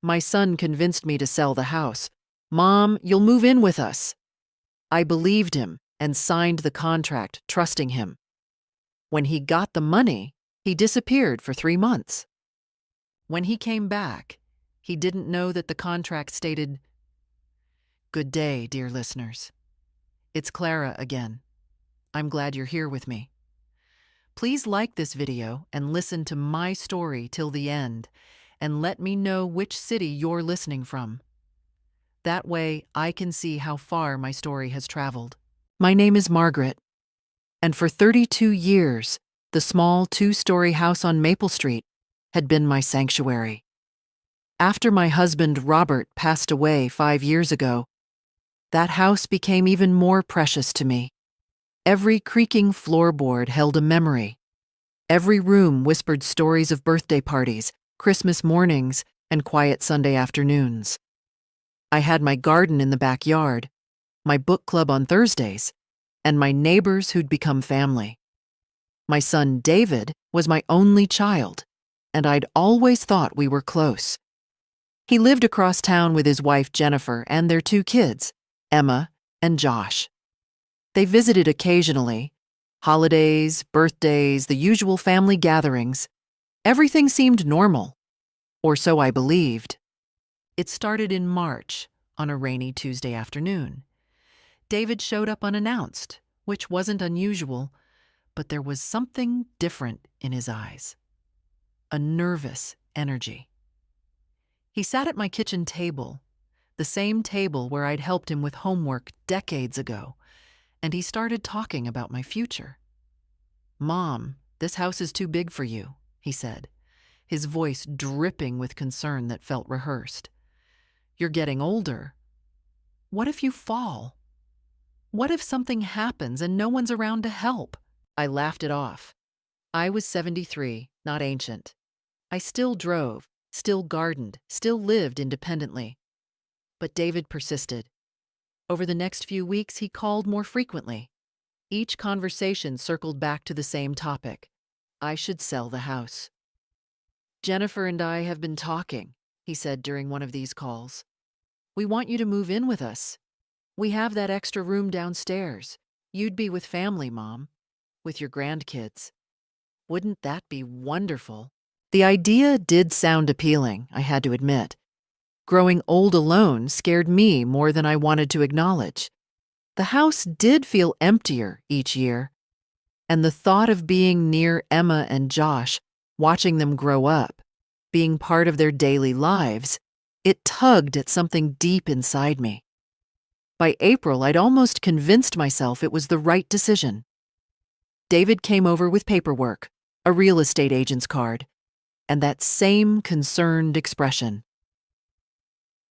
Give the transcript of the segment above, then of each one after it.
My son convinced me to sell the house. Mom, you'll move in with us. I believed him and signed the contract, trusting him. When he got the money, he disappeared for 3 months. When he came back, he didn't know that the contract stated, "Good day, dear listeners. It's Clara again. I'm glad you're here with me. Please like this video and listen to my story till the end, and let me know which city you're listening from. That way, I can see how far my story has traveled. My name is Margaret, and for 32 years, the small 2-story house on Maple Street had been my sanctuary. After my husband Robert passed away 5 years ago, that house became even more precious to me. Every creaking floorboard held a memory. Every room whispered stories of birthday parties, Christmas mornings, and quiet Sunday afternoons. I had my garden in the backyard, my book club on Thursdays, and my neighbors who'd become family. My son David was my only child, and I'd always thought we were close. He lived across town with his wife Jennifer and their 2 kids, Emma and Josh. They visited occasionally. Holidays, birthdays, the usual family gatherings. Everything seemed normal, or so I believed. It started in March, on a rainy Tuesday afternoon. David showed up unannounced, which wasn't unusual, but there was something different in his eyes. A nervous energy. He sat at my kitchen table, the same table where I'd helped him with homework decades ago, and he started talking about my future. "Mom, this house is too big for you," he said, his voice dripping with concern that felt rehearsed. "You're getting older. What if you fall? What if something happens and no one's around to help?" I laughed it off. I was 73, not ancient. I still drove, still gardened, still lived independently. But David persisted. Over the next few weeks, he called more frequently. Each conversation circled back to the same topic. I should sell the house. "Jennifer and I have been talking," he said during one of these calls. "We want you to move in with us. We have that extra room downstairs. You'd be with family, Mom, with your grandkids. Wouldn't that be wonderful?" The idea did sound appealing, I had to admit. Growing old alone scared me more than I wanted to acknowledge. The house did feel emptier each year, and the thought of being near Emma and Josh, watching them grow up, being part of their daily lives, it tugged at something deep inside me. By April, I'd almost convinced myself it was the right decision. David came over with paperwork, a real estate agent's card, and that same concerned expression.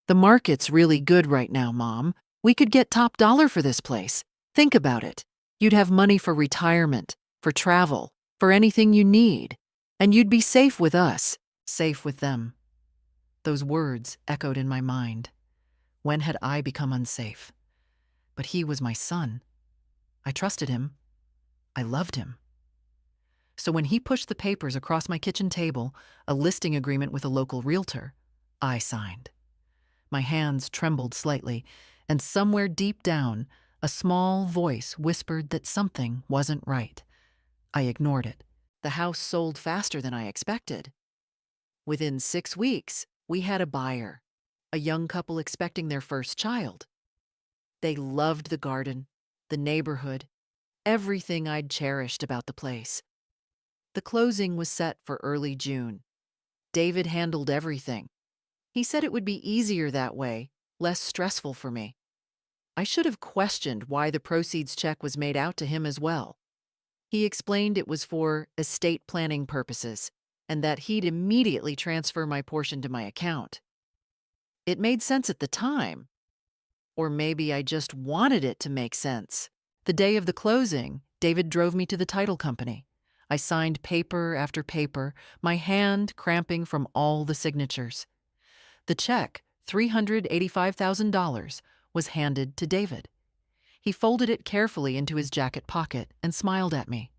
"The market's really good right now, Mom. We could get top dollar for this place. Think about it. You'd have money for retirement, for travel, for anything you need. And you'd be safe with us, safe with them." Those words echoed in my mind. When had I become unsafe? But he was my son. I trusted him. I loved him. So when he pushed the papers across my kitchen table, a listing agreement with a local realtor, I signed. My hands trembled slightly, and somewhere deep down, a small voice whispered that something wasn't right. I ignored it. The house sold faster than I expected. Within 6 weeks, we had a buyer, a young couple expecting their first child. They loved the garden, the neighborhood, everything I'd cherished about the place. The closing was set for early June. David handled everything. He said it would be easier that way, less stressful for me. I should have questioned why the proceeds check was made out to him as well. He explained it was for estate planning purposes, and that he'd immediately transfer my portion to my account. It made sense at the time. Or maybe I just wanted it to make sense. The day of the closing, David drove me to the title company. I signed paper after paper, my hand cramping from all the signatures. The check, $385,000, was handed to David. He folded it carefully into his jacket pocket and smiled at me.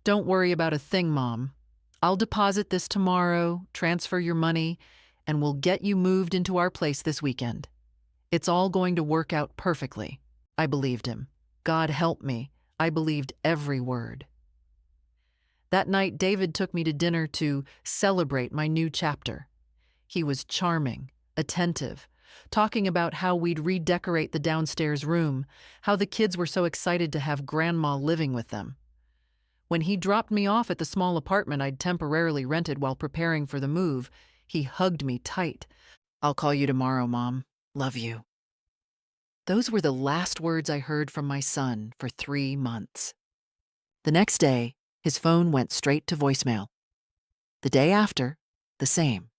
"Don't worry about a thing, Mom. I'll deposit this tomorrow, transfer your money, and we'll get you moved into our place this weekend. It's all going to work out perfectly." I believed him. God help me, I believed every word. That night, David took me to dinner to celebrate my new chapter. He was charming, attentive, talking about how we'd redecorate the downstairs room, how the kids were so excited to have Grandma living with them. When he dropped me off at the small apartment I'd temporarily rented while preparing for the move, he hugged me tight. "I'll call you tomorrow, Mom. Love you." Those were the last words I heard from my son for 3 months. The next day, his phone went straight to voicemail. The day after, the same.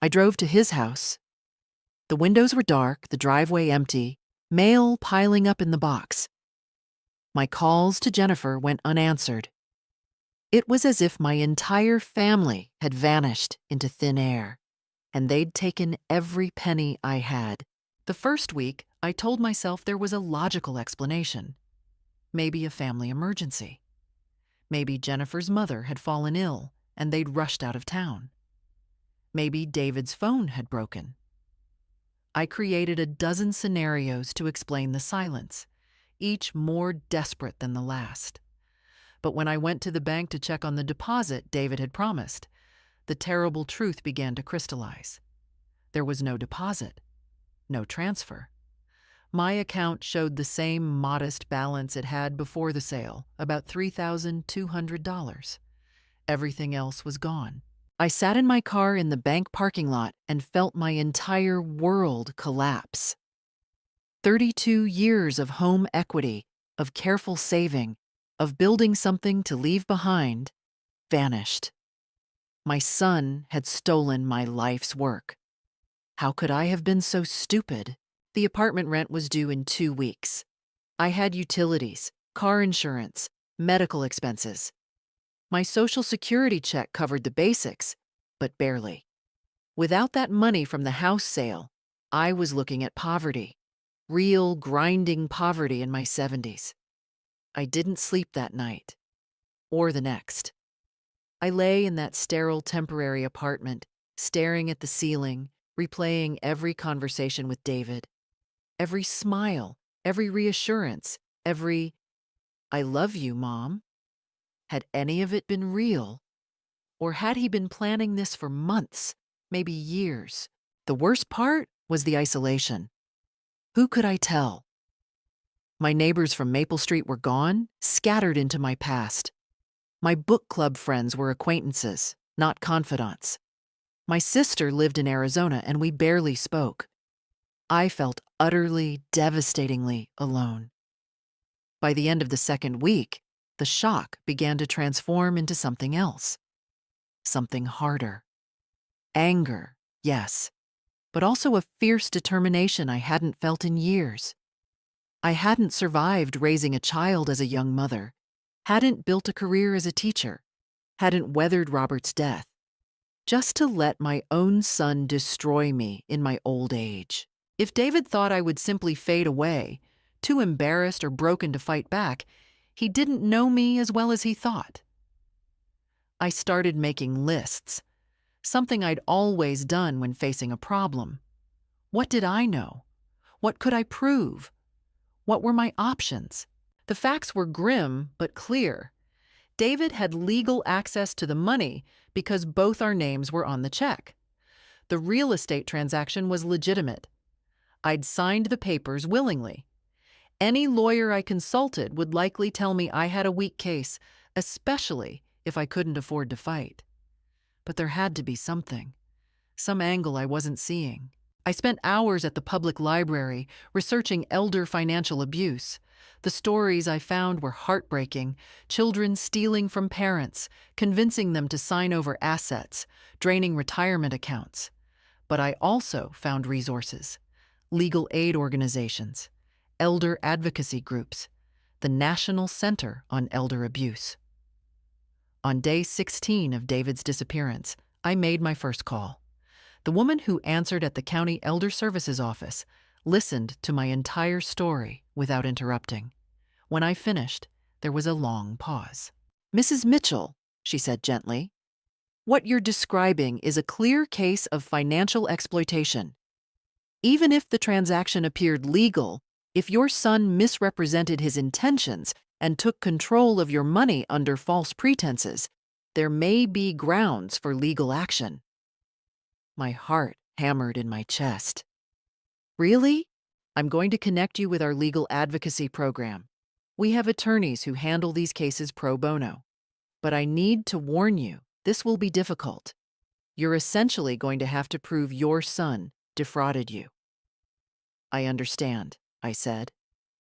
I drove to his house. The windows were dark, the driveway empty, mail piling up in the box. My calls to Jennifer went unanswered. It was as if my entire family had vanished into thin air, and they'd taken every penny I had. The first week, I told myself there was a logical explanation. Maybe a family emergency. Maybe Jennifer's mother had fallen ill and they'd rushed out of town. Maybe David's phone had broken. I created a dozen scenarios to explain the silence, each more desperate than the last. But when I went to the bank to check on the deposit David had promised, the terrible truth began to crystallize. There was no deposit, no transfer. My account showed the same modest balance it had before the sale, about $3,200. Everything else was gone. I sat in my car in the bank parking lot and felt my entire world collapse. 32 years of home equity, of careful saving, of building something to leave behind, vanished. My son had stolen my life's work. How could I have been so stupid? The apartment rent was due in 2 weeks. I had utilities, car insurance, medical expenses. My Social Security check covered the basics, but barely. Without that money from the house sale, I was looking at poverty, real grinding poverty in my 70s. I didn't sleep that night, or the next. I lay in that sterile temporary apartment, staring at the ceiling, replaying every conversation with David. Every smile, every reassurance, every "I love you, Mom." Had any of it been real? Or had he been planning this for months, maybe years? The worst part was the isolation. Who could I tell? My neighbors from Maple Street were gone, scattered into my past. My book club friends were acquaintances, not confidants. My sister lived in Arizona and we barely spoke. I felt utterly, devastatingly alone. By the end of the second week, the shock began to transform into something else. Something harder. Anger, yes, but also a fierce determination I hadn't felt in years. I hadn't survived raising a child as a young mother, hadn't built a career as a teacher, hadn't weathered Robert's death, just to let my own son destroy me in my old age. If David thought I would simply fade away, too embarrassed or broken to fight back, he didn't know me as well as he thought. I started making lists, something I'd always done when facing a problem. What did I know? What could I prove? What were my options? The facts were grim but clear. David had legal access to the money because both our names were on the check. The real estate transaction was legitimate. I'd signed the papers willingly. Any lawyer I consulted would likely tell me I had a weak case, especially if I couldn't afford to fight. But there had to be something, some angle I wasn't seeing. I spent hours at the public library researching elder financial abuse. The stories I found were heartbreaking: children stealing from parents, convincing them to sign over assets, draining retirement accounts. But I also found resources: legal aid organizations, elder advocacy groups, the National Center on Elder Abuse. On day 16 of David's disappearance, I made my first call. The woman who answered at the County Elder Services office listened to my entire story without interrupting. When I finished, there was a long pause. "Mrs. Mitchell," she said gently, What you're describing is a clear case of financial exploitation. Even if the transaction appeared legal, if your son misrepresented his intentions and took control of your money under false pretenses, there may be grounds for legal action. My heart hammered in my chest. Really? I'm going to connect you with our legal advocacy program. We have attorneys who handle these cases pro bono. But I need to warn you, this will be difficult. You're essentially going to have to prove your son defrauded you. I understand, I said,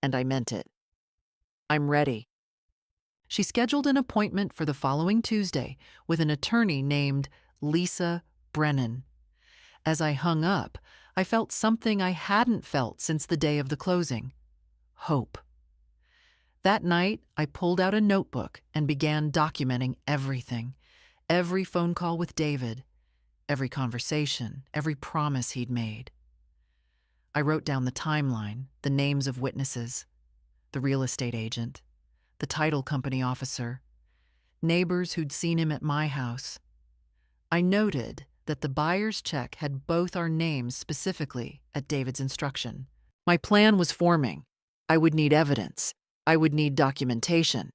and I meant it. I'm ready. She scheduled an appointment for the following Tuesday with an attorney named Lisa Brennan. As I hung up, I felt something I hadn't felt since the day of the closing: hope. That night, I pulled out a notebook and began documenting everything. Every phone call with David, every conversation, every promise he'd made. I wrote down the timeline, the names of witnesses, the real estate agent, the title company officer, neighbors who'd seen him at my house. I noted that the buyer's check had both our names specifically at David's instruction. My plan was forming. I would need evidence. I would need documentation.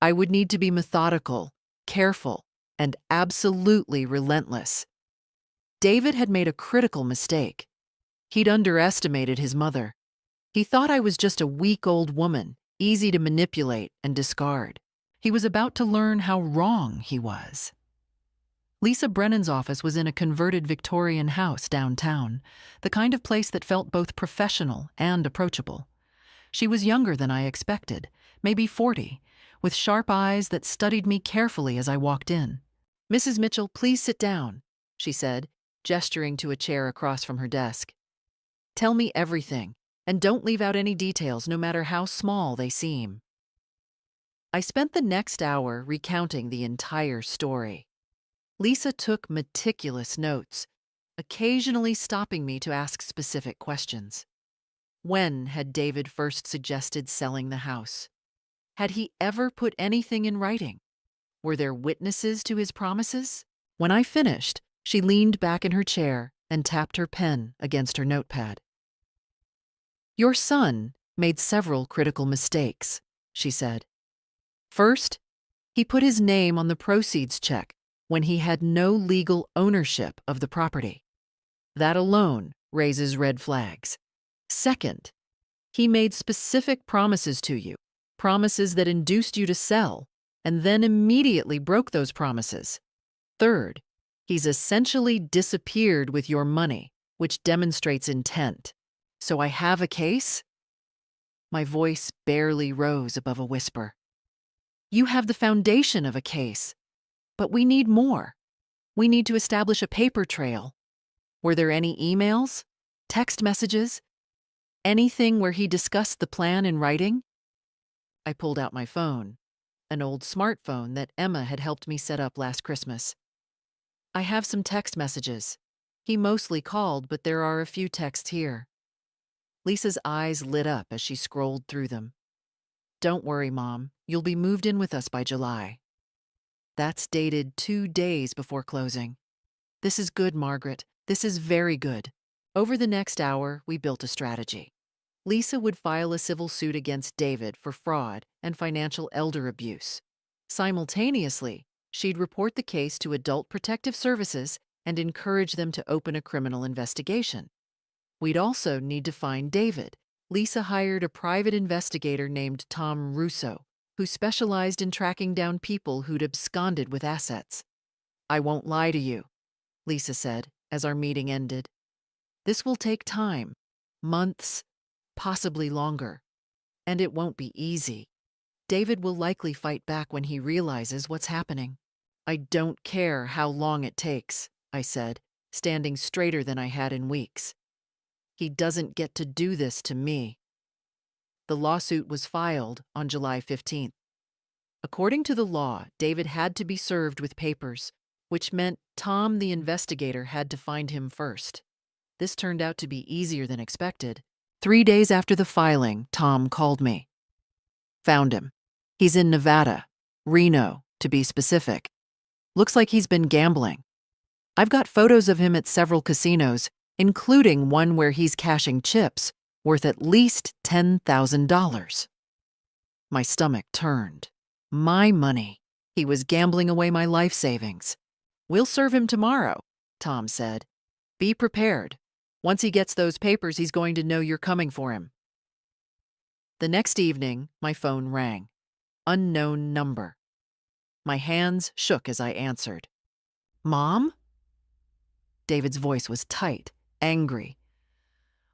I would need to be methodical, careful, and absolutely relentless. David had made a critical mistake. He'd underestimated his mother. He thought I was just a weak old woman, easy to manipulate and discard. He was about to learn how wrong he was. Lisa Brennan's office was in a converted Victorian house downtown, the kind of place that felt both professional and approachable. She was younger than I expected, maybe 40, with sharp eyes that studied me carefully as I walked in. "Mrs. Mitchell, please sit down," she said, gesturing to a chair across from her desk. "Tell me everything, and don't leave out any details, no matter how small they seem." I spent the next hour recounting the entire story. Lisa took meticulous notes, occasionally stopping me to ask specific questions. When had David first suggested selling the house? Had he ever put anything in writing? Were there witnesses to his promises? When I finished, she leaned back in her chair and tapped her pen against her notepad. "Your son made several critical mistakes," she said. "First, he put his name on the proceeds check when he had no legal ownership of the property. That alone raises red flags. Second, he made specific promises to you, promises that induced you to sell, and then immediately broke those promises. Third, he's essentially disappeared with your money, which demonstrates intent. So I have a case?" My voice barely rose above a whisper. "You have the foundation of a case, but we need more. We need to establish a paper trail. Were there any emails, text messages, anything where he discussed the plan in writing?" I pulled out my phone, an old smartphone that Emma had helped me set up last Christmas. "I have some text messages. He mostly called, but there are a few texts here." Lisa's eyes lit up as she scrolled through them. "Don't worry, Mom. You'll be moved in with us by July." That's dated 2 days before closing. "This is good, Margaret. This is very good." Over the next hour, we built a strategy. Lisa would file a civil suit against David for fraud and financial elder abuse. Simultaneously, she'd report the case to Adult Protective Services and encourage them to open a criminal investigation. We'd also need to find David. Lisa hired a private investigator named Tom Russo, who specialized in tracking down people who'd absconded with assets. "I won't lie to you," Lisa said as our meeting ended. "This will take time, months, possibly longer. And it won't be easy. David will likely fight back when he realizes what's happening." "I don't care how long it takes," I said, standing straighter than I had in weeks. "He doesn't get to do this to me." The lawsuit was filed on July 15th. According to the law, David had to be served with papers, which meant Tom, the investigator, had to find him first. This turned out to be easier than expected. 3 days after the filing, Tom called me. "Found him. He's in Nevada, Reno, to be specific. Looks like he's been gambling. I've got photos of him at several casinos, including one where he's cashing chips worth at least $10,000. My stomach turned. My money. He was gambling away my life savings. We'll serve him tomorrow, Tom said. Be prepared. Once he gets those papers, he's going to know you're coming for him. The next evening, my phone rang. Unknown number. My hands shook as I answered. Mom? David's voice was tight, angry.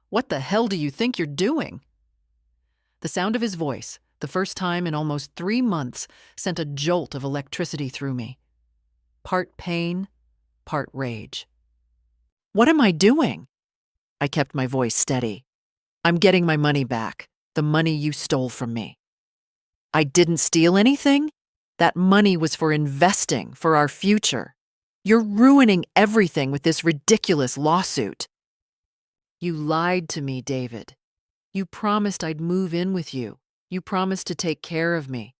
What the hell do you think you're doing? The sound of his voice, the first time in almost 3 months, sent a jolt of electricity through me. Part pain, part rage. What am I doing? I kept my voice steady. I'm getting my money back, the money you stole from me. I didn't steal anything. That money was for investing, for our future. You're ruining everything with this ridiculous lawsuit. You lied to me, David. You promised I'd move in with you. You promised to take care of me.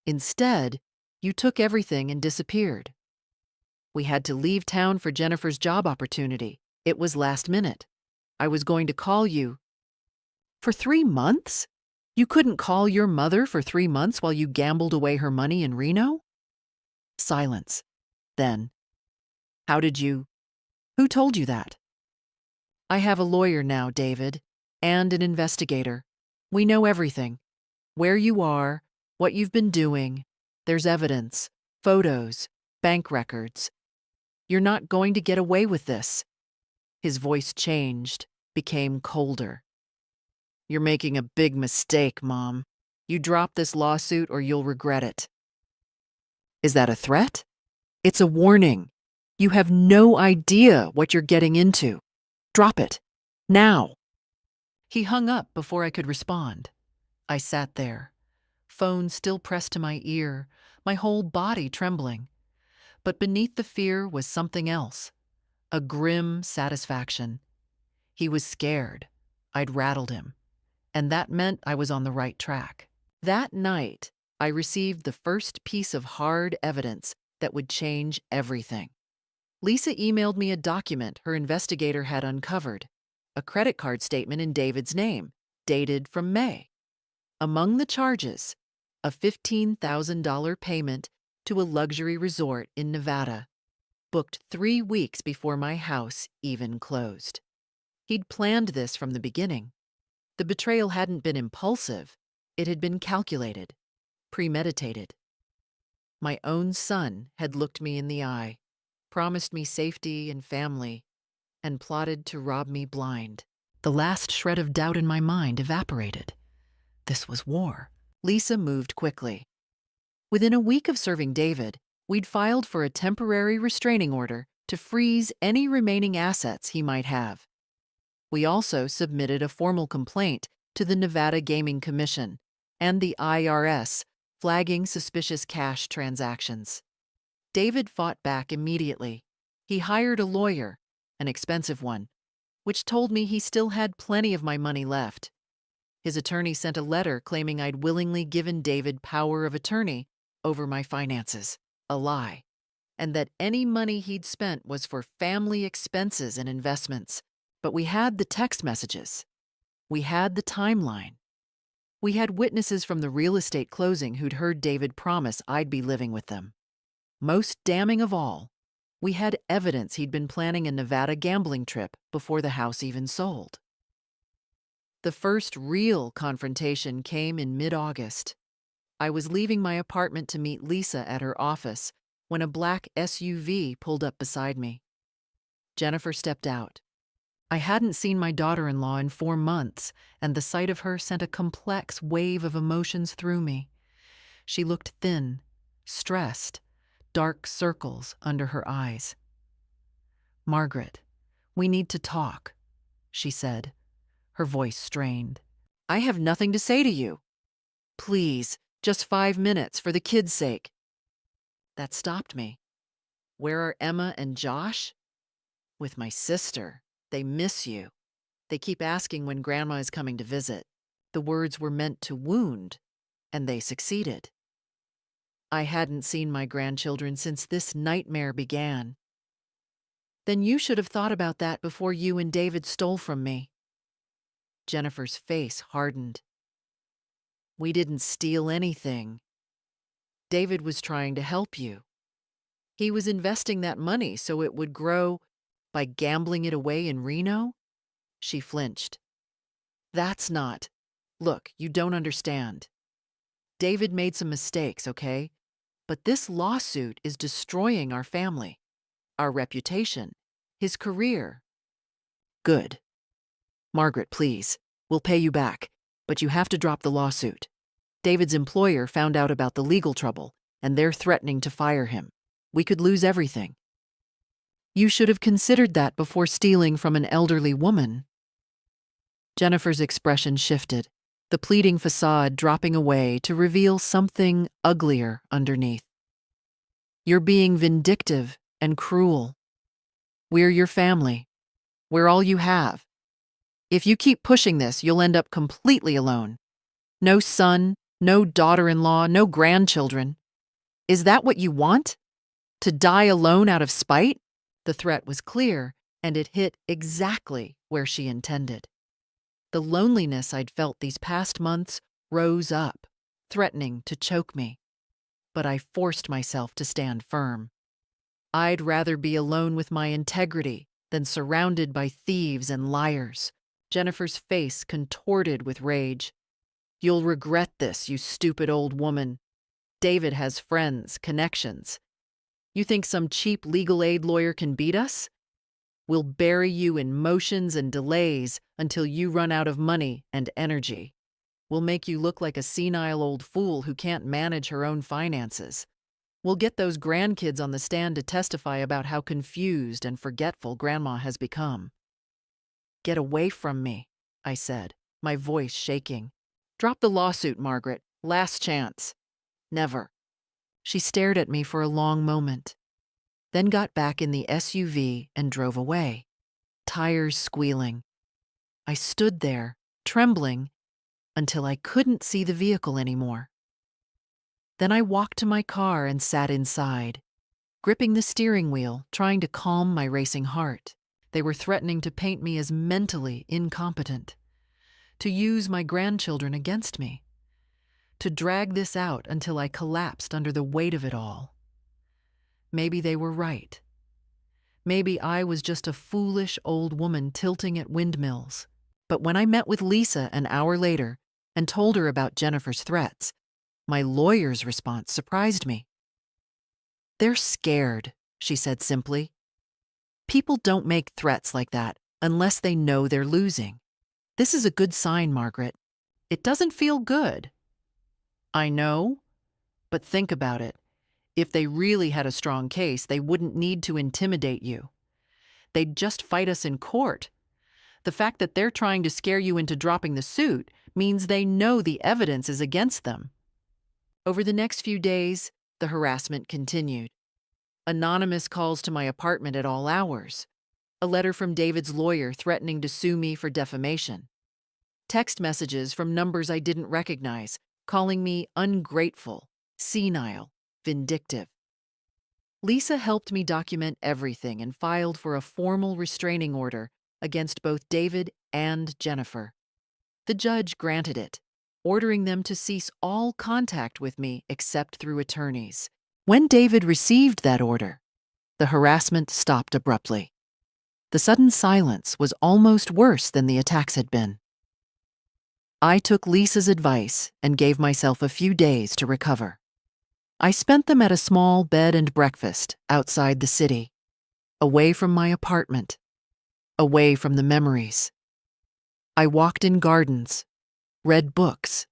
Instead, you took everything and disappeared. We had to leave town for Jennifer's job opportunity. It was last minute. I was going to call you. For 3 months? You couldn't call your mother for 3 months while you gambled away her money in Reno? Silence. Then, how did you? Who told you that? I have a lawyer now, David, and an investigator. We know everything. Where you are, what you've been doing. There's evidence, photos, bank records. You're not going to get away with this. His voice changed, became colder. You're making a big mistake, Mom. You drop this lawsuit or you'll regret it. Is that a threat? It's a warning. You have no idea what you're getting into. Drop it. Now. He hung up before I could respond. I sat there, phone still pressed to my ear, my whole body trembling. But beneath the fear was something else, a grim satisfaction. He was scared. I'd rattled him, and that meant I was on the right track. That night, I received the first piece of hard evidence that would change everything. Lisa emailed me a document her investigator had uncovered, a credit card statement in David's name, dated from May. Among the charges, a $15,000 payment to a luxury resort in Nevada, booked 3 weeks before my house even closed. He'd planned this from the beginning. The betrayal hadn't been impulsive. It had been calculated, premeditated. My own son had looked me in the eye, promised me safety and family, and plotted to rob me blind. The last shred of doubt in my mind evaporated. This was war. Lisa moved quickly. Within a week of serving David, we'd filed for a temporary restraining order to freeze any remaining assets he might have. We also submitted a formal complaint to the Nevada Gaming Commission and the IRS, flagging suspicious cash transactions. David fought back immediately. He hired a lawyer, an expensive one, which told me he still had plenty of my money left. His attorney sent a letter claiming I'd willingly given David power of attorney over my finances, a lie, and that any money he'd spent was for family expenses and investments. But we had the text messages. We had the timeline. We had witnesses from the real estate closing who'd heard David promise I'd be living with them. Most damning of all, we had evidence he'd been planning a Nevada gambling trip before the house even sold. The first real confrontation came in mid-August. I was leaving my apartment to meet Lisa at her office when a black SUV pulled up beside me. Jennifer stepped out. I hadn't seen my daughter-in-law in 4 months, and the sight of her sent a complex wave of emotions through me. She looked thin, stressed, dark circles under her eyes. "Margaret, we need to talk," she said, her voice strained. "I have nothing to say to you. Please, just 5 minutes for the kids' sake." That stopped me. "Where are Emma and Josh?" "With my sister. They miss you. They keep asking when Grandma is coming to visit." The words were meant to wound, and they succeeded. I hadn't seen my grandchildren since this nightmare began. Then you should have thought about that before you and David stole from me. Jennifer's face hardened. We didn't steal anything. David was trying to help you. He was investing that money so it would grow by gambling it away in Reno? She flinched. That's not. Look, you don't understand. David made some mistakes, okay? But this lawsuit is destroying our family, our reputation, his career. Good. Margaret, please. We'll pay you back, but you have to drop the lawsuit. David's employer found out about the legal trouble, and they're threatening to fire him. We could lose everything. You should have considered that before stealing from an elderly woman. Jennifer's expression shifted, the pleading facade dropping away to reveal something uglier underneath. You're being vindictive and cruel. We're your family. We're all you have. If you keep pushing this, you'll end up completely alone. No son, no daughter-in-law, no grandchildren. Is that what you want? To die alone out of spite? The threat was clear, and it hit exactly where she intended. The loneliness I'd felt these past months rose up, threatening to choke me. But I forced myself to stand firm. I'd rather be alone with my integrity than surrounded by thieves and liars. Jennifer's face contorted with rage. You'll regret this, you stupid old woman. David has friends, connections. You think some cheap legal aid lawyer can beat us? We'll bury you in motions and delays until you run out of money and energy. We'll make you look like a senile old fool who can't manage her own finances. We'll get those grandkids on the stand to testify about how confused and forgetful Grandma has become. Get away from me, I said, my voice shaking. Drop the lawsuit, Margaret. Last chance. Never. She stared at me for a long moment, then got back in the SUV and drove away, tires squealing. I stood there, trembling, until I couldn't see the vehicle anymore. Then I walked to my car and sat inside, gripping the steering wheel, trying to calm my racing heart. They were threatening to paint me as mentally incompetent, to use my grandchildren against me, to drag this out until I collapsed under the weight of it all. Maybe they were right. Maybe I was just a foolish old woman tilting at windmills. But when I met with Lisa an hour later and told her about Jennifer's threats, my lawyer's response surprised me. They're scared, she said simply. People don't make threats like that unless they know they're losing. This is a good sign, Margaret. It doesn't feel good. I know, but think about it. If they really had a strong case, they wouldn't need to intimidate you. They'd just fight us in court. The fact that they're trying to scare you into dropping the suit means they know the evidence is against them. Over the next few days, the harassment continued. Anonymous calls to my apartment at all hours. A letter from David's lawyer threatening to sue me for defamation. Text messages from numbers I didn't recognize, calling me ungrateful, senile, vindictive. Lisa helped me document everything and filed for a formal restraining order against both David and Jennifer. The judge granted it, ordering them to cease all contact with me except through attorneys. When David received that order, the harassment stopped abruptly. The sudden silence was almost worse than the attacks had been. I took Lisa's advice and gave myself a few days to recover. I spent them at a small bed and breakfast outside the city, away from my apartment, away from the memories. I walked in gardens, read books,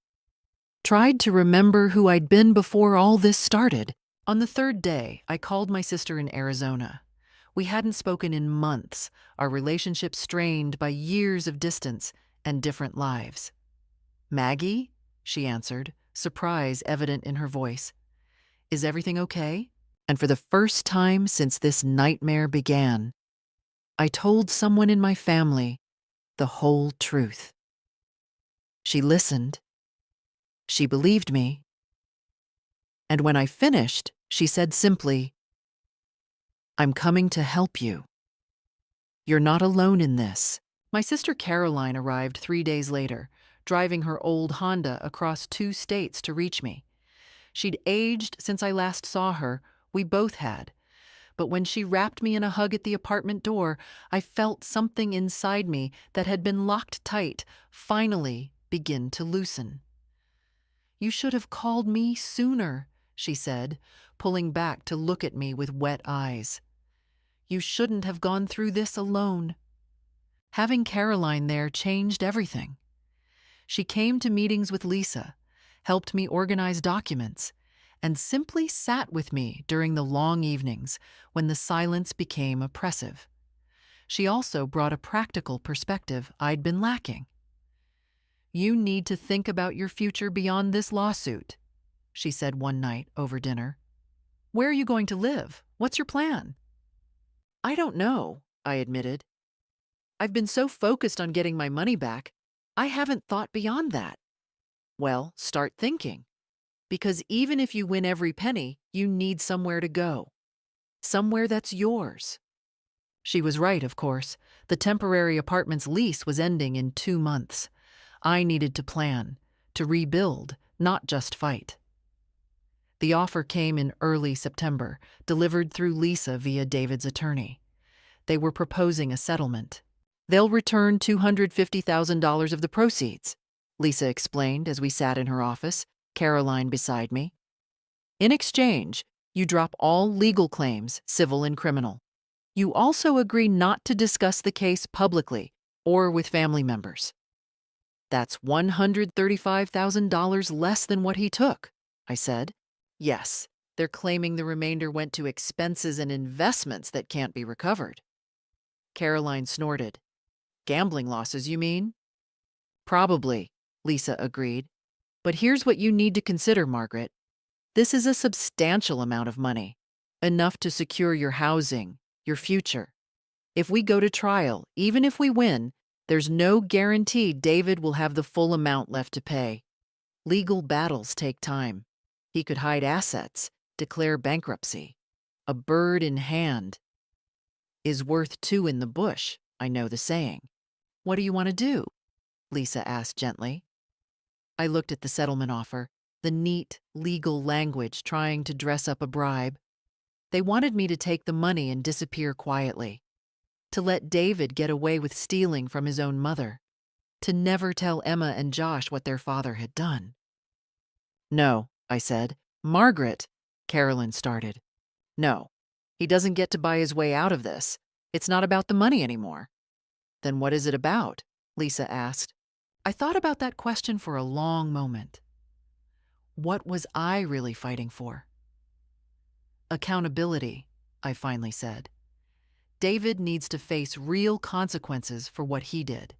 tried to remember who I'd been before all this started. On the third day, I called my sister in Arizona. We hadn't spoken in months, our relationship strained by years of distance and different lives. Maggie? She answered, surprise evident in her voice. Is everything okay? And for the first time since this nightmare began, I told someone in my family the whole truth. She listened. She believed me. And when I finished, she said simply, "I'm coming to help you. You're not alone in this." My sister Caroline arrived 3 days later, driving her old Honda across 2 states to reach me. She'd aged since I last saw her, we both had. But when she wrapped me in a hug at the apartment door, I felt something inside me that had been locked tight finally begin to loosen. "You should have called me sooner," she said, pulling back to look at me with wet eyes. "You shouldn't have gone through this alone." Having Caroline there changed everything. She came to meetings with Lisa, helped me organize documents, and simply sat with me during the long evenings when the silence became oppressive. She also brought a practical perspective I'd been lacking. "You need to think about your future beyond this lawsuit," she said one night over dinner. "Where are you going to live? What's your plan?" "I don't know," I admitted. "I've been so focused on getting my money back, I haven't thought beyond that." "Well, start thinking. Because even if you win every penny, you need somewhere to go. Somewhere that's yours." She was right, of course. The temporary apartment's lease was ending in 2 months. I needed to plan, to rebuild, not just fight. The offer came in early September, delivered through Lisa via David's attorney. They were proposing a settlement. "They'll return $250,000 of the proceeds," Lisa explained as we sat in her office, Caroline beside me. "In exchange, you drop all legal claims, civil and criminal. You also agree not to discuss the case publicly or with family members." "That's $135,000 less than what he took," I said. "Yes, they're claiming the remainder went to expenses and investments that can't be recovered." Caroline snorted. "Gambling losses, you mean?" "Probably," Lisa agreed. "But here's what you need to consider, Margaret. This is a substantial amount of money, enough to secure your housing, your future. If we go to trial, even if we win, there's no guarantee David will have the full amount left to pay. Legal battles take time. He could hide assets, declare bankruptcy. A bird in hand is worth two in the bush, I know the saying." "What do you want to do?" Lisa asked gently. I looked at the settlement offer, the neat, legal language trying to dress up a bribe. They wanted me to take the money and disappear quietly, to let David get away with stealing from his own mother, to never tell Emma and Josh what their father had done. "No," I said. "Margaret," Carolyn started. "No, he doesn't get to buy his way out of this. It's not about the money anymore." "Then what is it about?" Lisa asked. I thought about that question for a long moment. What was I really fighting for? "Accountability," I finally said. "David needs to face real consequences for what he did.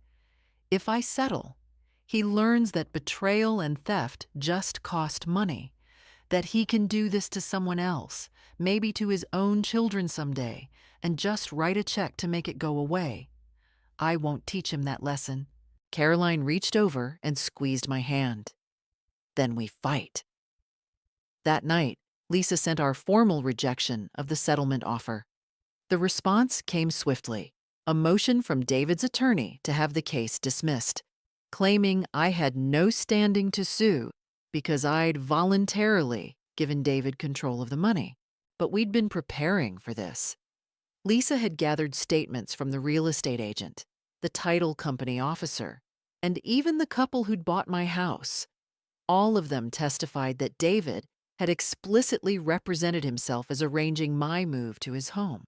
If I settle, he learns that betrayal and theft just cost money, that he can do this to someone else, maybe to his own children someday, and just write a check to make it go away. I won't teach him that lesson." Caroline reached over and squeezed my hand. "Then we fight." That night, Lisa sent our formal rejection of the settlement offer. The response came swiftly, a motion from David's attorney to have the case dismissed, claiming I had no standing to sue because I'd voluntarily given David control of the money. But we'd been preparing for this. Lisa had gathered statements from the real estate agent, the title company officer, and even the couple who'd bought my house. All of them testified that David had explicitly represented himself as arranging my move to his home.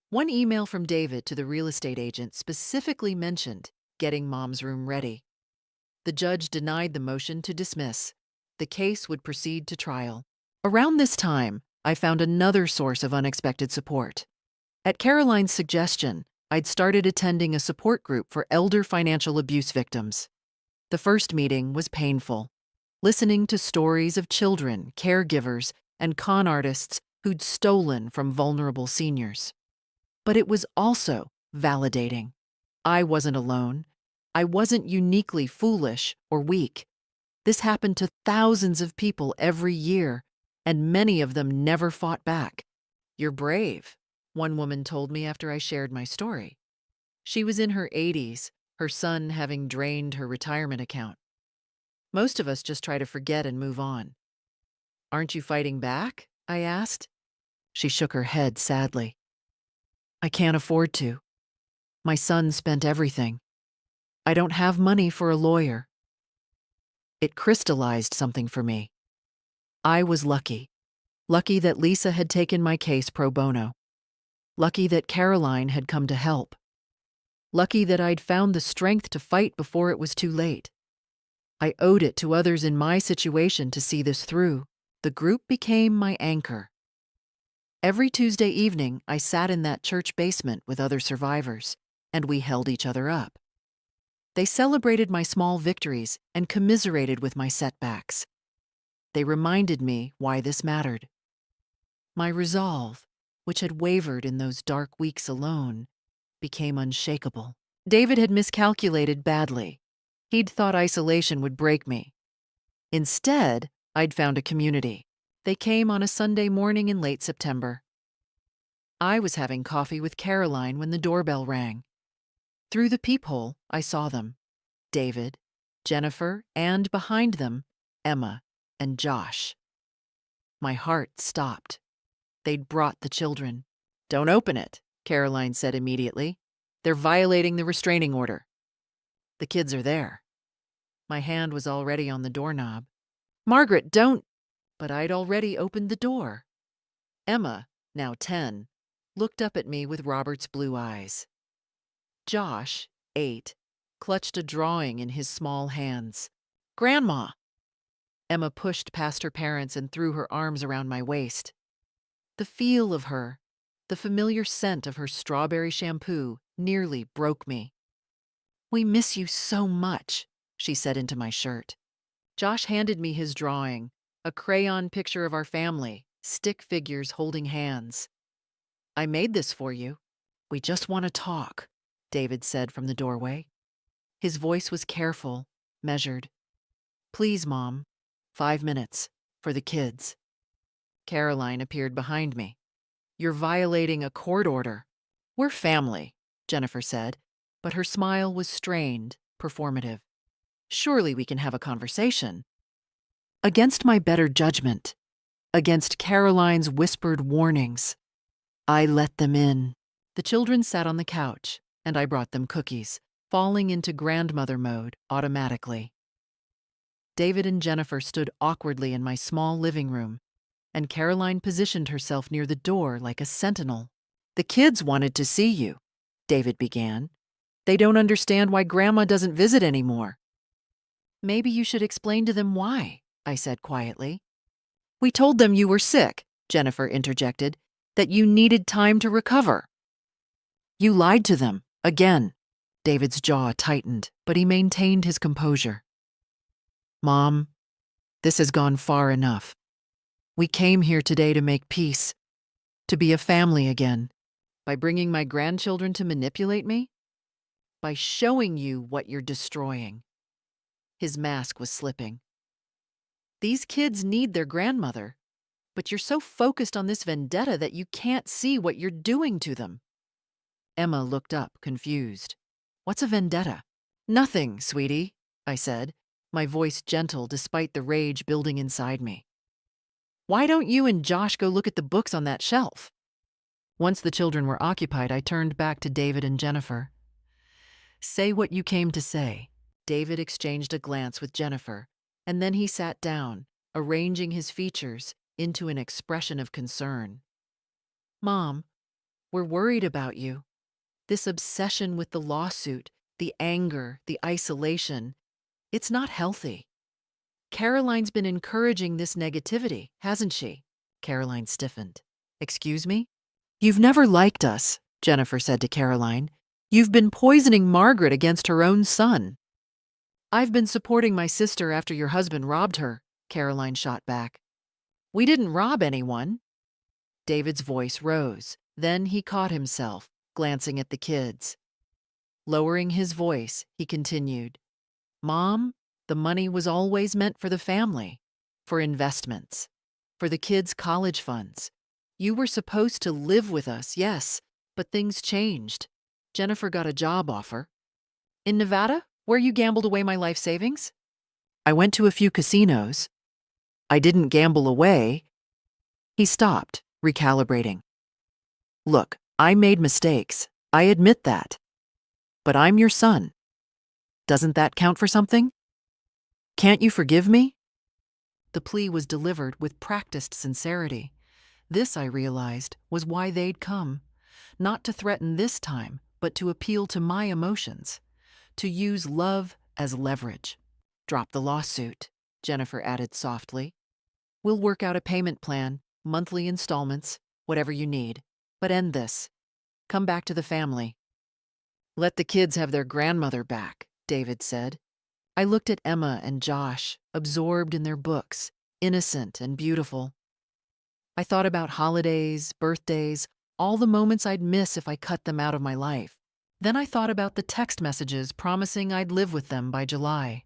One email from David to the real estate agent specifically mentioned getting Mom's room ready. The judge denied the motion to dismiss. The case would proceed to trial. Around this time, I found another source of unexpected support. At Caroline's suggestion, I'd started attending a support group for elder financial abuse victims. The first meeting was painful, listening to stories of children, caregivers, and con artists who'd stolen from vulnerable seniors. But it was also validating. I wasn't alone. I wasn't uniquely foolish or weak. This happened to thousands of people every year, and many of them never fought back. "You're brave," one woman told me after I shared my story. She was in her 80s, her son having drained her retirement account. "Most of us just try to forget and move on." "Aren't you fighting back?" I asked. She shook her head sadly. "I can't afford to. My son spent everything. I don't have money for a lawyer." It crystallized something for me. I was lucky. Lucky that Lisa had taken my case pro bono. Lucky that Caroline had come to help. Lucky that I'd found the strength to fight before it was too late. I owed it to others in my situation to see this through. The group became my anchor. Every Tuesday evening, I sat in that church basement with other survivors, and we held each other up. They celebrated my small victories and commiserated with my setbacks. They reminded me why this mattered. My resolve, which had wavered in those dark weeks alone, became unshakable. David had miscalculated badly. He'd thought isolation would break me. Instead, I'd found a community. They came on a Sunday morning in late September. I was having coffee with Caroline when the doorbell rang. Through the peephole, I saw them: David, Jennifer, and behind them, Emma and Josh. My heart stopped. They'd brought the children. "Don't open it," Caroline said immediately. "They're violating the restraining order." "The kids are there." My hand was already on the doorknob. "Margaret, don't—" But I'd already opened the door. Emma, now 10, looked up at me with Robert's blue eyes. Josh, 8, clutched a drawing in his small hands. "Grandma!" Emma pushed past her parents and threw her arms around my waist. The feel of her, the familiar scent of her strawberry shampoo, nearly broke me. "We miss you so much," she said into my shirt. Josh handed me his drawing, a crayon picture of our family, stick figures holding hands. "I made this for you. We just want to talk," David said from the doorway. His voice was careful, measured. "Please, Mom, 5 minutes, for the kids." Caroline appeared behind me. "You're violating a court order." "We're family," Jennifer said, but her smile was strained, performative. "Surely we can have a conversation." Against my better judgment, against Caroline's whispered warnings, I let them in. The children sat on the couch, and I brought them cookies, falling into grandmother mode automatically. David and Jennifer stood awkwardly in my small living room, and Caroline positioned herself near the door like a sentinel. "The kids wanted to see you," David began. "They don't understand why Grandma doesn't visit anymore." "Maybe you should explain to them why," I said quietly. "We told them you were sick," Jennifer interjected, "that you needed time to recover." "You lied to them, again." David's jaw tightened, but he maintained his composure. "Mom, this has gone far enough. We came here today to make peace, to be a family again. By bringing my grandchildren to manipulate me? By showing you what you're destroying." His mask was slipping. "These kids need their grandmother, but you're so focused on this vendetta that you can't see what you're doing to them." Emma looked up, confused. "What's a vendetta?" "Nothing, sweetie," I said, my voice gentle despite the rage building inside me. "Why don't you and Josh go look at the books on that shelf?" Once the children were occupied, I turned back to David and Jennifer. "Say what you came to say." David exchanged a glance with Jennifer, and then he sat down, arranging his features into an expression of concern. "Mom, we're worried about you. This obsession with the lawsuit, the anger, the isolation, it's not healthy. Caroline's been encouraging this negativity, hasn't she?" Caroline stiffened. "Excuse me?" "You've never liked us," Jennifer said to Caroline. "You've been poisoning Margaret against her own son." "I've been supporting my sister after your husband robbed her," Caroline shot back. "We didn't rob anyone." David's voice rose. Then he caught himself, glancing at the kids. Lowering his voice, he continued, "Mom, the money was always meant for the family, for investments, for the kids' college funds. You were supposed to live with us, yes, but things changed. Jennifer got a job offer. In Nevada, where you gambled away my life savings? I went to a few casinos. I didn't gamble away. He stopped, recalibrating. Look, I made mistakes. I admit that. But I'm your son. Doesn't that count for something? Can't you forgive me? The plea was delivered with practiced sincerity. This, I realized, was why they'd come. Not to threaten this time, but to appeal to my emotions. To use love as leverage. Drop the lawsuit, Jennifer added softly. We'll work out a payment plan, monthly installments, whatever you need. But end this. Come back to the family. Let the kids have their grandmother back, David said. I looked at Emma and Josh, absorbed in their books, innocent and beautiful. I thought about holidays, birthdays, all the moments I'd miss if I cut them out of my life. Then I thought about the text messages promising I'd live with them by July.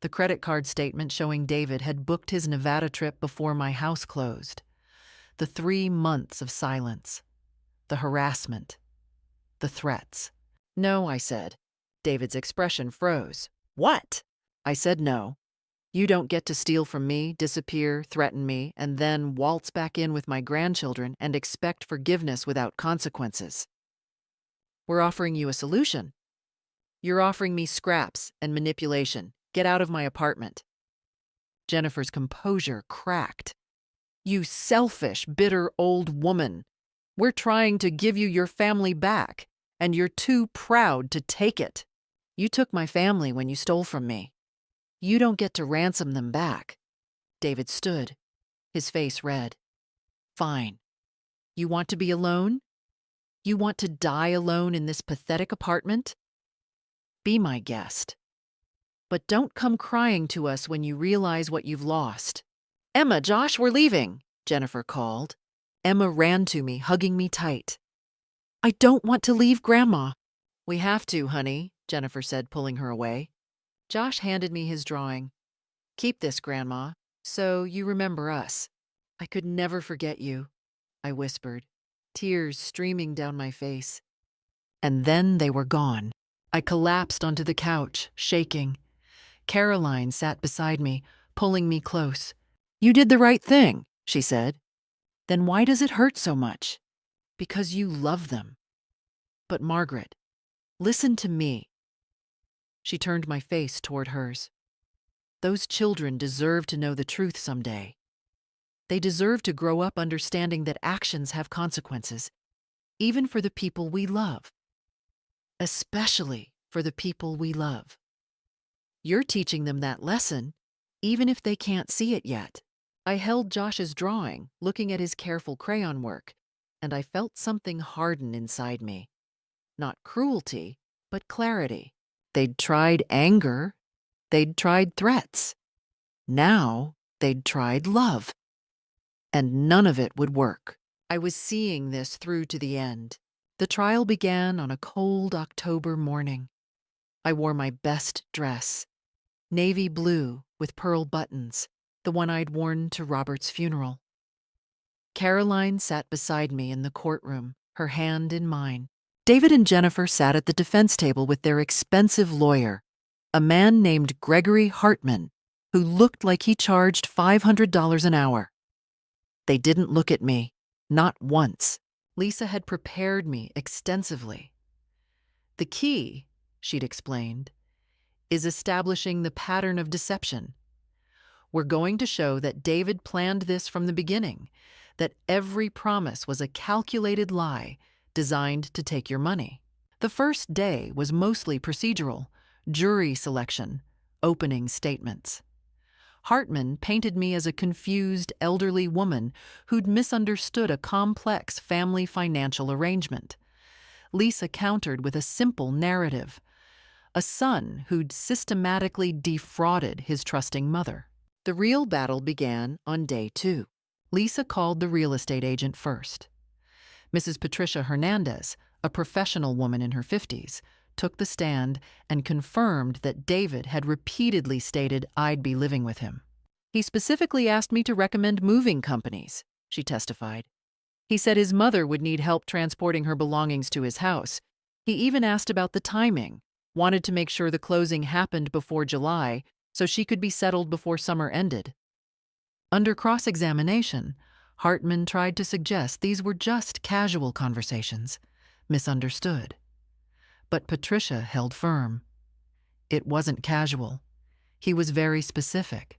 The credit card statement showing David had booked his Nevada trip before my house closed. The 3 months of silence. The harassment. The threats. No, I said. David's expression froze. What? I said no. You don't get to steal from me, disappear, threaten me, and then waltz back in with my grandchildren and expect forgiveness without consequences. We're offering you a solution. You're offering me scraps and manipulation. Get out of my apartment. Jennifer's composure cracked. You selfish, bitter old woman. We're trying to give you your family back, and you're too proud to take it. You took my family when you stole from me. You don't get to ransom them back. David stood, his face red. Fine. You want to be alone? You want to die alone in this pathetic apartment? Be my guest. But don't come crying to us when you realize what you've lost. Emma, Josh, we're leaving, Jennifer called. Emma ran to me, hugging me tight. I don't want to leave, Grandma. We have to, honey, Jennifer said, pulling her away. Josh handed me his drawing. Keep this, Grandma, so you remember us. I could never forget you, I whispered, tears streaming down my face. And then they were gone. I collapsed onto the couch, shaking. Caroline sat beside me, pulling me close. You did the right thing, she said. Then why does it hurt so much? Because you love them. But Margaret, listen to me. She turned my face toward hers. Those children deserve to know the truth someday. They deserve to grow up understanding that actions have consequences, even for the people we love. Especially for the people we love. You're teaching them that lesson, even if they can't see it yet. I held Josh's drawing, looking at his careful crayon work, and I felt something harden inside me. Not cruelty, but clarity. They'd tried anger. They'd tried threats. Now they'd tried love. And none of it would work. I was seeing this through to the end. The trial began on a cold October morning. I wore my best dress, navy blue with pearl buttons, the one I'd worn to Robert's funeral. Caroline sat beside me in the courtroom, her hand in mine. David and Jennifer sat at the defense table with their expensive lawyer, a man named Gregory Hartman, who looked like he charged $500 an hour. They didn't look at me, not once. Lisa had prepared me extensively. The key, she'd explained, is establishing the pattern of deception. We're going to show that David planned this from the beginning, that every promise was a calculated lie designed to take your money. The first day was mostly procedural, jury selection, opening statements. Hartman painted me as a confused elderly woman who'd misunderstood a complex family financial arrangement. Lisa countered with a simple narrative, a son who'd systematically defrauded his trusting mother. The real battle began on day 2. Lisa called the real estate agent first. Mrs. Patricia Hernandez, a professional woman in her 50s, took the stand and confirmed that David had repeatedly stated I'd be living with him. He specifically asked me to recommend moving companies, she testified. He said his mother would need help transporting her belongings to his house. He even asked about the timing, wanted to make sure the closing happened before July so she could be settled before summer ended. Under cross-examination, Hartman tried to suggest these were just casual conversations, misunderstood. But Patricia held firm. It wasn't casual. He was very specific,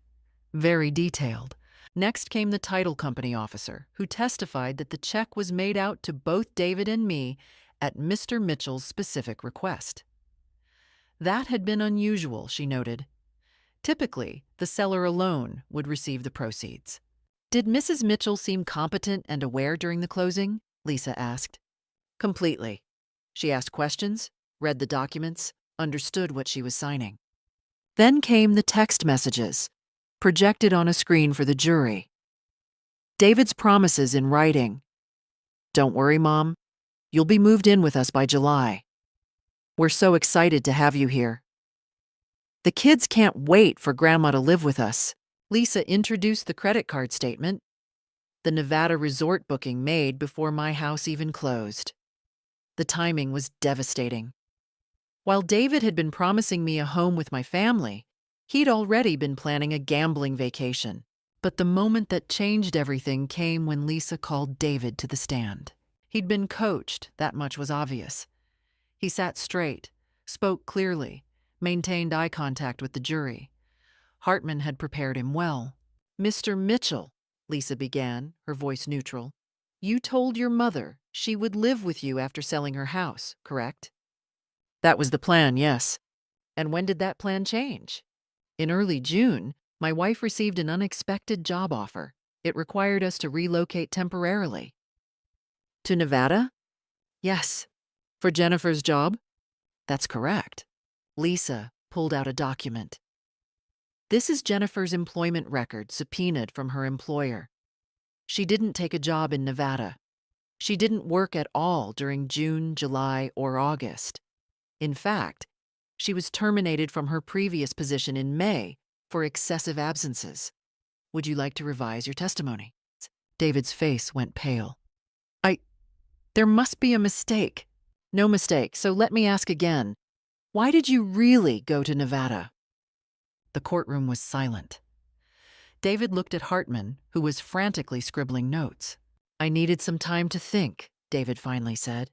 very detailed. Next came the title company officer, who testified that the check was made out to both David and me at Mr. Mitchell's specific request. That had been unusual, she noted. Typically, the seller alone would receive the proceeds. Did Mrs. Mitchell seem competent and aware during the closing? Lisa asked. Completely. She asked questions, read the documents, understood what she was signing. Then came the text messages, projected on a screen for the jury. David's promises in writing. Don't worry, Mom. You'll be moved in with us by July. We're so excited to have you here. The kids can't wait for Grandma to live with us. Lisa introduced the credit card statement, the Nevada resort booking made before my house even closed. The timing was devastating. While David had been promising me a home with my family, he'd already been planning a gambling vacation. But the moment that changed everything came when Lisa called David to the stand. He'd been coached, that much was obvious. He sat straight, spoke clearly, maintained eye contact with the jury. Hartman had prepared him well. Mr. Mitchell, Lisa began, her voice neutral, you told your mother she would live with you after selling her house, correct? That was the plan, yes. And when did that plan change? In early June, my wife received an unexpected job offer. It required us to relocate temporarily. To Nevada? Yes. For Jennifer's job? That's correct. Lisa pulled out a document. This is Jennifer's employment record subpoenaed from her employer. She didn't take a job in Nevada. She didn't work at all during June, July, or August. In fact, she was terminated from her previous position in May for excessive absences. Would you like to revise your testimony? David's face went pale. There must be a mistake. No mistake, so let me ask again. Why did you really go to Nevada? The courtroom was silent. David looked at Hartman, who was frantically scribbling notes. I needed some time to think, David finally said.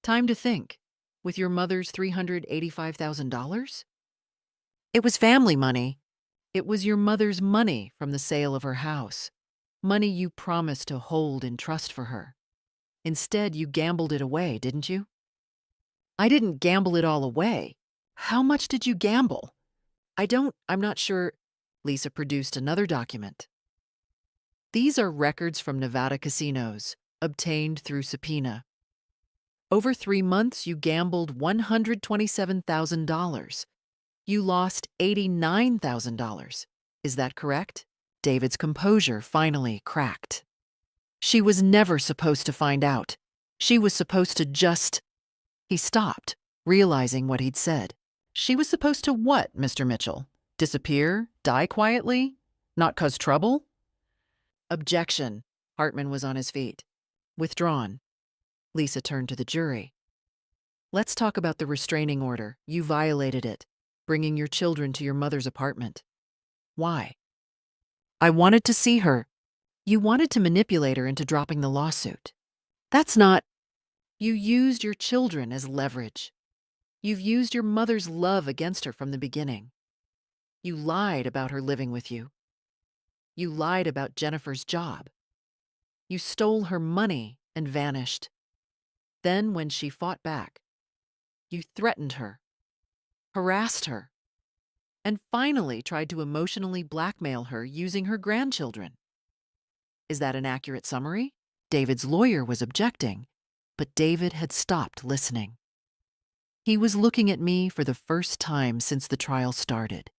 Time to think? With your mother's $385,000? It was family money. It was your mother's money from the sale of her house. Money you promised to hold in trust for her. Instead, you gambled it away, didn't you? I didn't gamble it all away. How much did you gamble? I'm not sure. Lisa produced another document. These are records from Nevada casinos, obtained through subpoena. Over 3 months, you gambled $127,000. You lost $89,000. Is that correct? David's composure finally cracked. She was never supposed to find out. She was supposed to just... He stopped, realizing what he'd said. She was supposed to what, Mr. Mitchell? Disappear? Die quietly? Not cause trouble? Objection. Hartman was on his feet. Withdrawn. Lisa turned to the jury. Let's talk about the restraining order. You violated it, bringing your children to your mother's apartment. Why? I wanted to see her. You wanted to manipulate her into dropping the lawsuit. That's not... You used your children as leverage. You've used your mother's love against her from the beginning. You lied about her living with you. You lied about Jennifer's job. You stole her money and vanished. Then, when she fought back, you threatened her, harassed her, and finally tried to emotionally blackmail her using her grandchildren. Is that an accurate summary? David's lawyer was objecting, but David had stopped listening. He was looking at me for the first time since the trial started,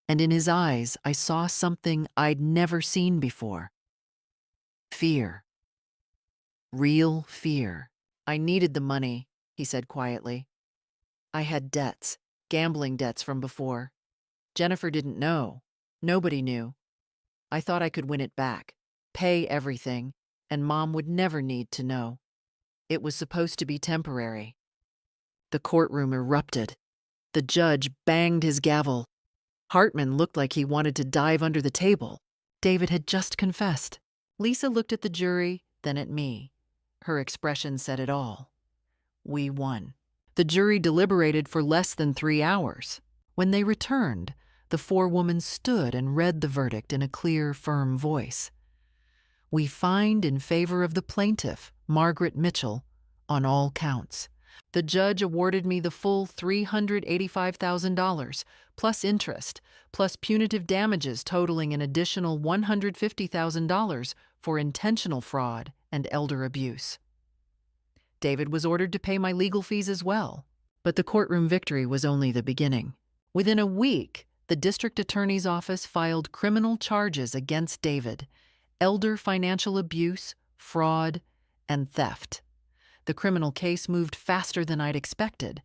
and in his eyes I saw something I'd never seen before. Fear. Real fear. I needed the money, he said quietly. I had debts, gambling debts from before. Jennifer didn't know. Nobody knew. I thought I could win it back, pay everything, and Mom would never need to know. It was supposed to be temporary. The courtroom erupted. The judge banged his gavel. Hartman looked like he wanted to dive under the table. David had just confessed. Lisa looked at the jury, then at me. Her expression said it all. We won. The jury deliberated for less than 3 hours. When they returned, the forewoman stood and read the verdict in a clear, firm voice. We find in favor of the plaintiff, Margaret Mitchell, on all counts. The judge awarded me the full $385,000, plus interest, plus punitive damages totaling an additional $150,000 for intentional fraud and elder abuse. David was ordered to pay my legal fees as well. But the courtroom victory was only the beginning. Within a week, the district attorney's office filed criminal charges against David: elder financial abuse, fraud, and theft. The criminal case moved faster than I'd expected,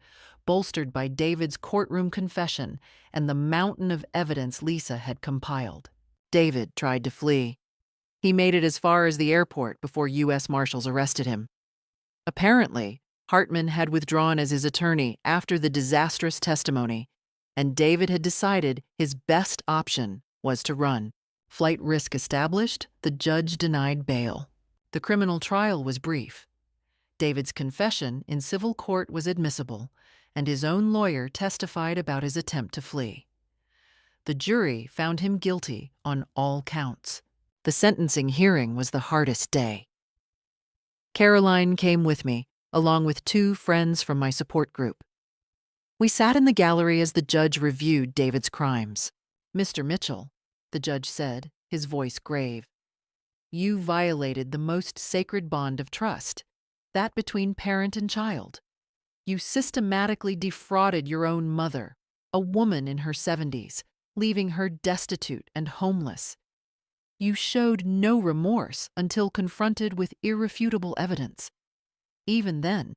bolstered by David's courtroom confession and the mountain of evidence Lisa had compiled. David tried to flee. He made it as far as the airport before U.S. Marshals arrested him. Apparently, Hartman had withdrawn as his attorney after the disastrous testimony, and David had decided his best option was to run. Flight risk established, the judge denied bail. The criminal trial was brief. David's confession in civil court was admissible, and his own lawyer testified about his attempt to flee. The jury found him guilty on all counts. The sentencing hearing was the hardest day. Caroline came with me, along with 2 friends from my support group. We sat in the gallery as the judge reviewed David's crimes. "Mr. Mitchell," the judge said, his voice grave, "you violated the most sacred bond of trust, that between parent and child. You systematically defrauded your own mother, a woman in her 70s, leaving her destitute and homeless. You showed no remorse until confronted with irrefutable evidence. Even then,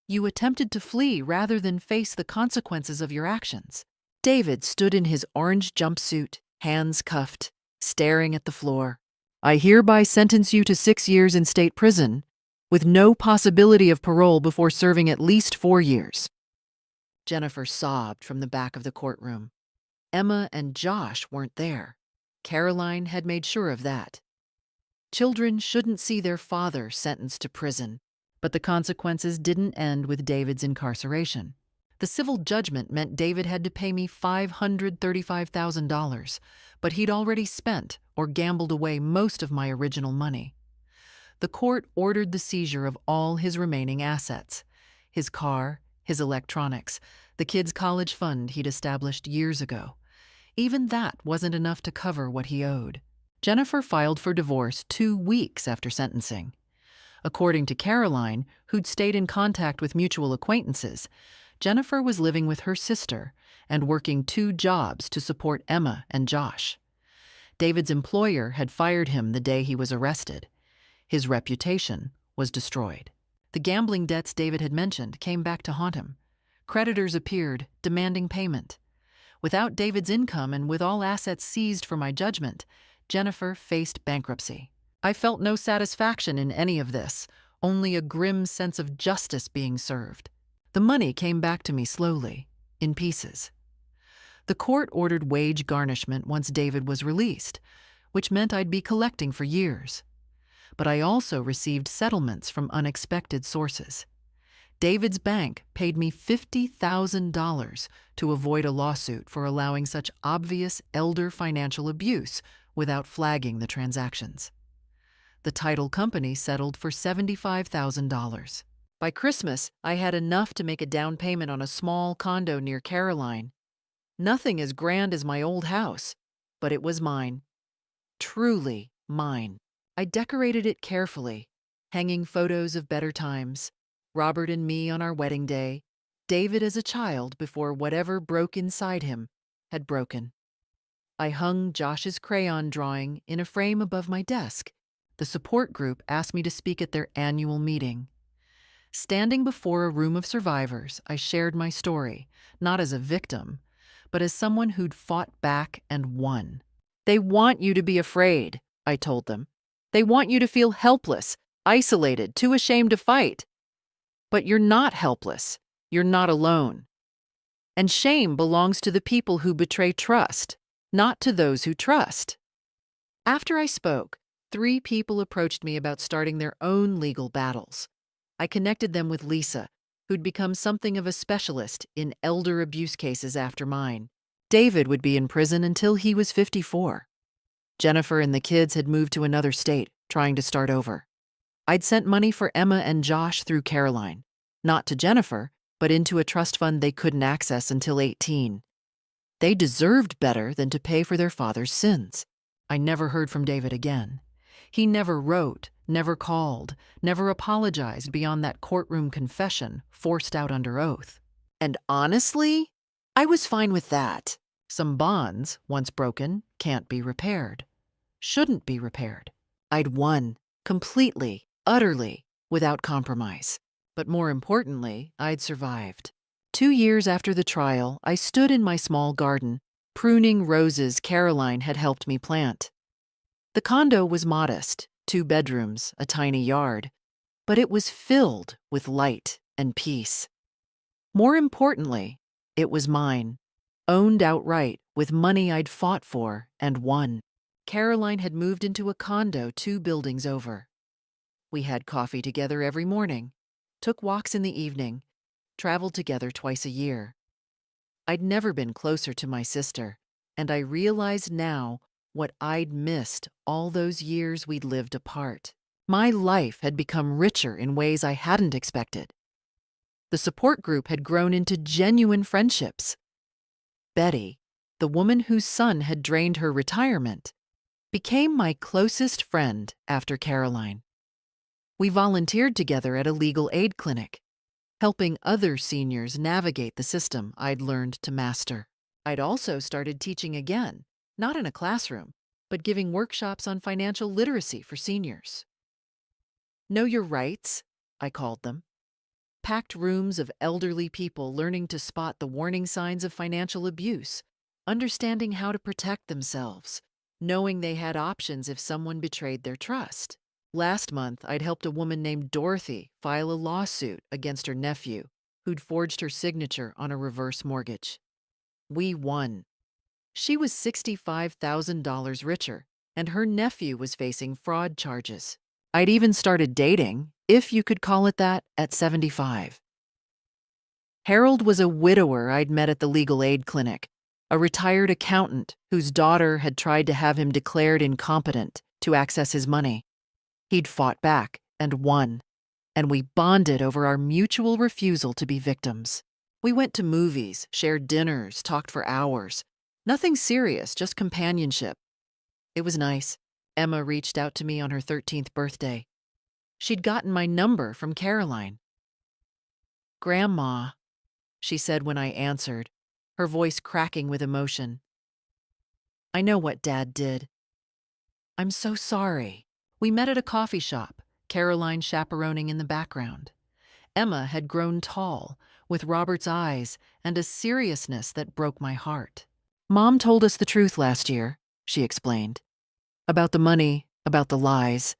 you attempted to flee rather than face the consequences of your actions." David stood in his orange jumpsuit, hands cuffed, staring at the floor. "I hereby sentence you to 6 years in state prison, with no possibility of parole before serving at least 4 years." Jennifer sobbed from the back of the courtroom. Emma and Josh weren't there. Caroline had made sure of that. Children shouldn't see their father sentenced to prison, but the consequences didn't end with David's incarceration. The civil judgment meant David had to pay me $535,000, but he'd already spent or gambled away most of my original money. The court ordered the seizure of all his remaining assets: his car, his electronics, the kids' college fund he'd established years ago. Even that wasn't enough to cover what he owed. Jennifer filed for divorce 2 weeks after sentencing. According to Caroline, who'd stayed in contact with mutual acquaintances, Jennifer was living with her sister and working 2 jobs to support Emma and Josh. David's employer had fired him the day he was arrested. His reputation was destroyed. The gambling debts David had mentioned came back to haunt him. Creditors appeared, demanding payment. Without David's income and with all assets seized for my judgment, Jennifer faced bankruptcy. I felt no satisfaction in any of this, only a grim sense of justice being served. The money came back to me slowly, in pieces. The court ordered wage garnishment once David was released, which meant I'd be collecting for years. But I also received settlements from unexpected sources. David's bank paid me $50,000 to avoid a lawsuit for allowing such obvious elder financial abuse without flagging the transactions. The title company settled for $75,000. By Christmas, I had enough to make a down payment on a small condo near Caroline. Nothing as grand as my old house, but it was mine. Truly mine. I decorated it carefully, hanging photos of better times, Robert and me on our wedding day, David as a child before whatever broke inside him had broken. I hung Josh's crayon drawing in a frame above my desk. The support group asked me to speak at their annual meeting. Standing before a room of survivors, I shared my story, not as a victim, but as someone who'd fought back and won. They want you to be afraid, I told them. They want you to feel helpless, isolated, too ashamed to fight. But you're not helpless. You're not alone. And shame belongs to the people who betray trust, not to those who trust. After I spoke, 3 people approached me about starting their own legal battles. I connected them with Lisa, who'd become something of a specialist in elder abuse cases after mine. David would be in prison until he was 54. Jennifer and the kids had moved to another state, trying to start over. I'd sent money for Emma and Josh through Caroline, not to Jennifer, but into a trust fund they couldn't access until 18. They deserved better than to pay for their father's sins. I never heard from David again. He never wrote, never called, never apologized beyond that courtroom confession forced out under oath. And honestly, I was fine with that. Some bonds, once broken, can't be repaired. Shouldn't be repaired. I'd won, completely, utterly, without compromise. But more importantly, I'd survived. 2 years after the trial, I stood in my small garden, pruning roses Caroline had helped me plant. The condo was modest, 2 bedrooms, a tiny yard, but it was filled with light and peace. More importantly, it was mine, owned outright with money I'd fought for and won. Caroline had moved into a condo 2 buildings over. We had coffee together every morning, took walks in the evening, traveled together twice a year. I'd never been closer to my sister, and I realized now what I'd missed all those years we'd lived apart. My life had become richer in ways I hadn't expected. The support group had grown into genuine friendships. Betty, the woman whose son had drained her retirement, became my closest friend after Caroline. We volunteered together at a legal aid clinic, helping other seniors navigate the system I'd learned to master. I'd also started teaching again, not in a classroom, but giving workshops on financial literacy for seniors. Know Your Rights, I called them. Packed rooms of elderly people learning to spot the warning signs of financial abuse, understanding how to protect themselves, knowing they had options if someone betrayed their trust. Last month, I'd helped a woman named Dorothy file a lawsuit against her nephew, who'd forged her signature on a reverse mortgage. We won. She was $65,000 richer, and her nephew was facing fraud charges. I'd even started dating, if you could call it that, at 75. Harold was a widower I'd met at the legal aid clinic, a retired accountant whose daughter had tried to have him declared incompetent to access his money. He'd fought back and won, and we bonded over our mutual refusal to be victims. We went to movies, shared dinners, talked for hours. Nothing serious, just companionship. It was nice. Emma reached out to me on her 13th birthday. She'd gotten my number from Caroline. "Grandma," she said when I answered, her voice cracking with emotion. "I know what Dad did. I'm so sorry." We met at a coffee shop, Caroline chaperoning in the background. Emma had grown tall, with Robert's eyes and a seriousness that broke my heart. "Mom told us the truth last year," she explained. "About the money, about the lies.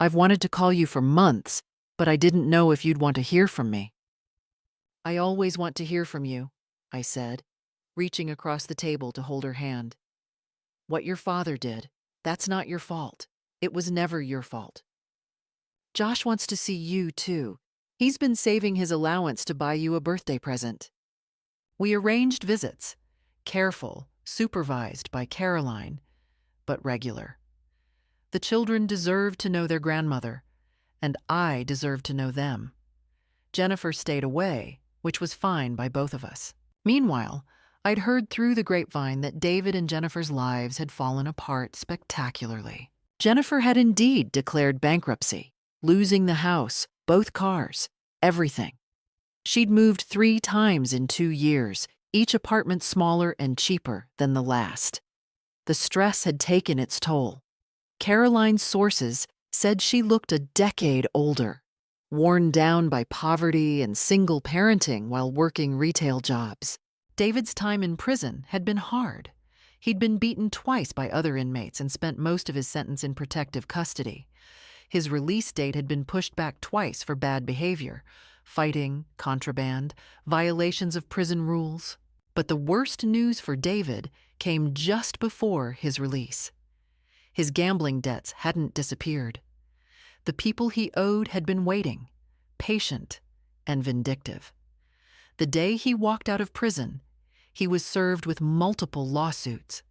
I've wanted to call you for months, but I didn't know if you'd want to hear from me." "I always want to hear from you," I said, reaching across the table to hold her hand. "What your father did, that's not your fault. It was never your fault. Josh wants to see you, too. He's been saving his allowance to buy you a birthday present." We arranged visits, careful, supervised by Caroline, but regular. The children deserved to know their grandmother, and I deserved to know them. Jennifer stayed away, which was fine by both of us. Meanwhile, I'd heard through the grapevine that David and Jennifer's lives had fallen apart spectacularly. Jennifer had indeed declared bankruptcy, losing the house, both cars, everything. She'd moved 3 times in 2 years, each apartment smaller and cheaper than the last. The stress had taken its toll. Caroline's sources said she looked a decade older, worn down by poverty and single parenting while working retail jobs. David's time in prison had been hard. He'd been beaten twice by other inmates and spent most of his sentence in protective custody. His release date had been pushed back twice for bad behavior, fighting, contraband, violations of prison rules. But the worst news for David came just before his release. His gambling debts hadn't disappeared. The people he owed had been waiting, patient and vindictive. The day he walked out of prison, he was served with multiple lawsuits.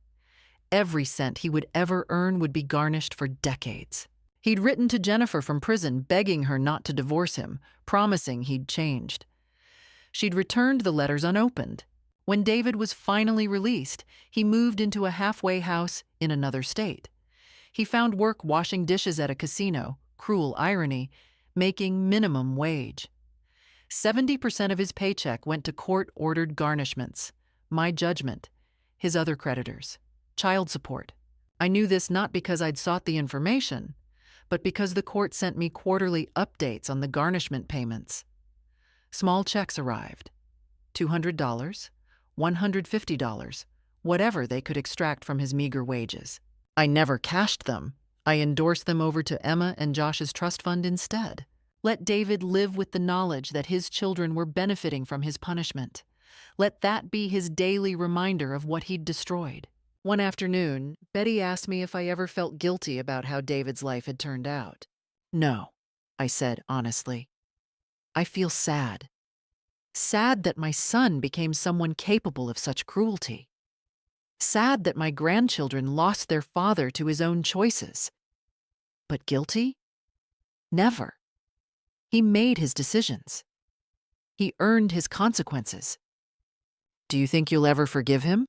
Every cent he would ever earn would be garnished for decades. He'd written to Jennifer from prison begging her not to divorce him, promising he'd changed. She'd returned the letters unopened. When David was finally released, he moved into a halfway house in another state. He found work washing dishes at a casino, cruel irony, making minimum wage. 70% of his paycheck went to court-ordered garnishments, my judgment, his other creditors, child support. I knew this not because I'd sought the information, but because the court sent me quarterly updates on the garnishment payments. Small checks arrived. $200, $150, whatever they could extract from his meager wages. I never cashed them. I endorsed them over to Emma and Josh's trust fund instead. Let David live with the knowledge that his children were benefiting from his punishment. Let that be his daily reminder of what he'd destroyed. One afternoon, Betty asked me if I ever felt guilty about how David's life had turned out. No, I said honestly. I feel sad. Sad that my son became someone capable of such cruelty. Sad that my grandchildren lost their father to his own choices. But guilty? Never. He made his decisions. He earned his consequences. Do you think you'll ever forgive him?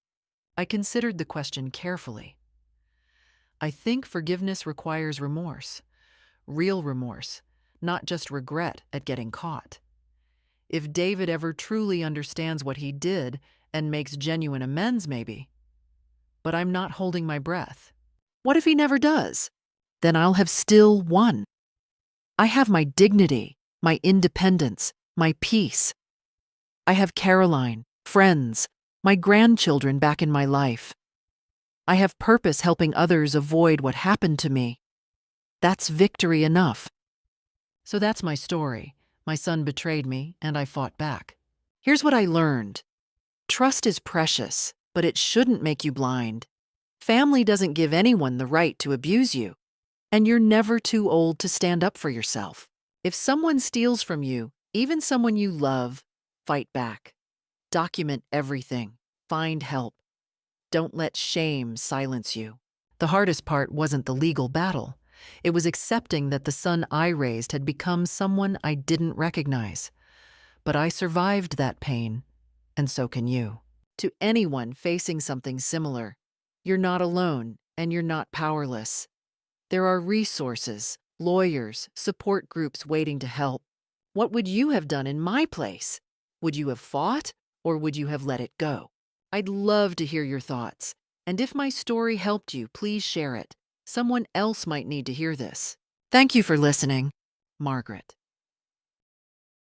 I considered the question carefully. I think forgiveness requires remorse, real remorse, not just regret at getting caught. If David ever truly understands what he did and makes genuine amends, maybe. But I'm not holding my breath. What if he never does? Then I'll have still won. I have my dignity, my independence, my peace. I have Caroline, friends, my grandchildren back in my life. I have purpose helping others avoid what happened to me. That's victory enough. So that's my story. My son betrayed me, and I fought back. Here's what I learned. Trust is precious, but it shouldn't make you blind. Family doesn't give anyone the right to abuse you, and you're never too old to stand up for yourself. If someone steals from you, even someone you love, fight back. Document everything. Find help. Don't let shame silence you. The hardest part wasn't the legal battle. It was accepting that the son I raised had become someone I didn't recognize. But I survived that pain, and so can you. To anyone facing something similar, you're not alone and you're not powerless. There are resources, lawyers, support groups waiting to help. What would you have done in my place? Would you have fought, or would you have let it go? I'd love to hear your thoughts. And if my story helped you, please share it. Someone else might need to hear this. Thank you for listening. Margaret.